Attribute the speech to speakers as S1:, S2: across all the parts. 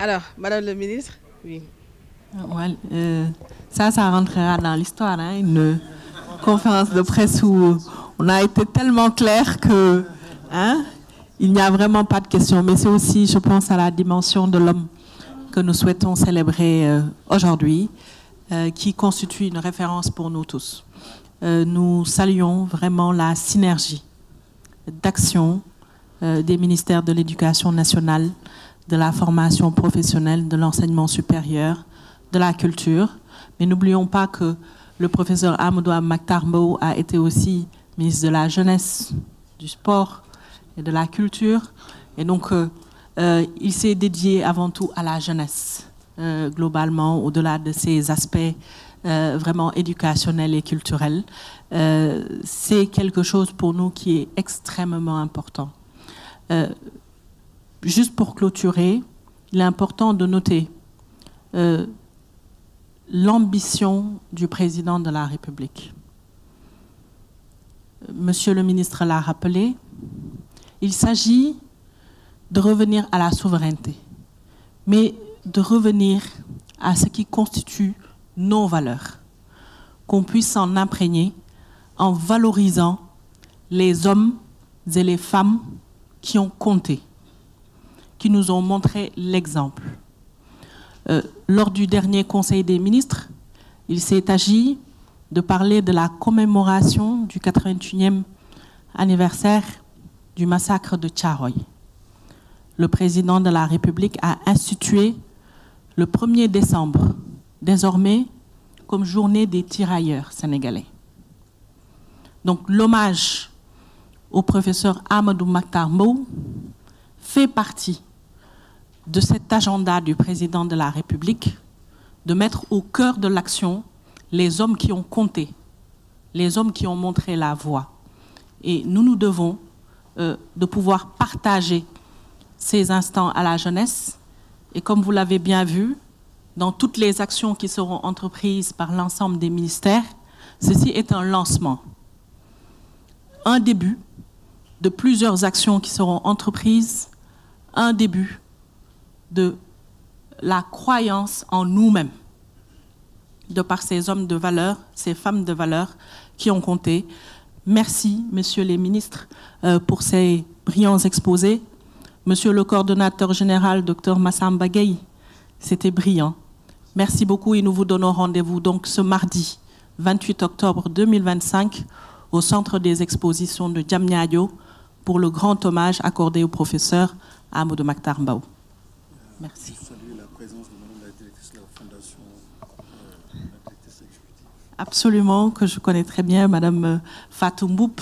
S1: Alors, Madame le ministre, oui.
S2: Ouais, ça rentrera dans l'histoire, hein, une conférence de presse où on a été tellement clair que il n'y a vraiment pas de question. Mais c'est aussi, je pense, à la dimension de l'homme que nous souhaitons célébrer aujourd'hui, qui constitue une référence pour nous tous. Nous saluons vraiment la synergie d'action des ministères de l'Éducation nationale, de la formation professionnelle, de l'enseignement supérieur, de la culture. Mais n'oublions pas que le professeur Amadou Makhtar Mbow a été aussi ministre de la Jeunesse, du Sport et de la Culture. Et donc, il s'est dédié avant tout à la jeunesse, globalement, au-delà de ces aspects vraiment éducationnels et culturels. C'est quelque chose pour nous qui est extrêmement important. Juste pour clôturer, il est important de noter l'ambition du président de la République. Monsieur le ministre l'a rappelé, il s'agit de revenir à la souveraineté, mais de revenir à ce qui constitue nos valeurs, qu'on puisse s'en imprégner en valorisant les hommes et les femmes qui ont compté, qui nous ont montré l'exemple. Lors du dernier Conseil des ministres, il s'est agi de parler de la commémoration du 81e anniversaire du massacre de Thiaroye. Le président de la République a institué le 1er décembre, désormais comme journée des tirailleurs sénégalais. Donc l'hommage au professeur Amadou Makhtar Mbow fait partie de cet agenda du président de la République de mettre au cœur de l'action les hommes qui ont compté, les hommes qui ont montré la voie. Et nous devons de pouvoir partager ces instants à la jeunesse. Et comme vous l'avez bien vu, dans toutes les actions qui seront entreprises par l'ensemble des ministères, ceci est un lancement, un début de plusieurs actions qui seront entreprises, un début de la croyance en nous-mêmes, de par ces hommes de valeur, ces femmes de valeur qui ont compté. Merci, messieurs les ministres, pour ces brillants exposés. Monsieur le coordonnateur général, Dr Massamba Gueye, c'était brillant. Merci beaucoup et nous vous donnons rendez-vous donc ce mardi 28 octobre 2025 au centre des expositions de Diamniadio pour le grand hommage accordé au professeur Amadou Makhtar Mbow. Merci.
S3: Je salue la présence de Madame la directrice de la Fondation, la directrice exécutive.
S2: Absolument, que je connais très bien, Madame Fatou Mboup,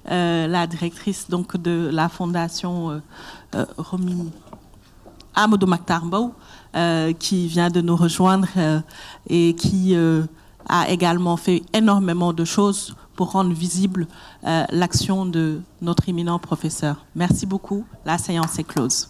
S2: la directrice donc, de la Fondation Amadou Makhtar Mbow, qui vient de nous rejoindre et qui a également fait énormément de choses pour rendre visible l'action de notre éminent professeur. Merci beaucoup. La séance est close.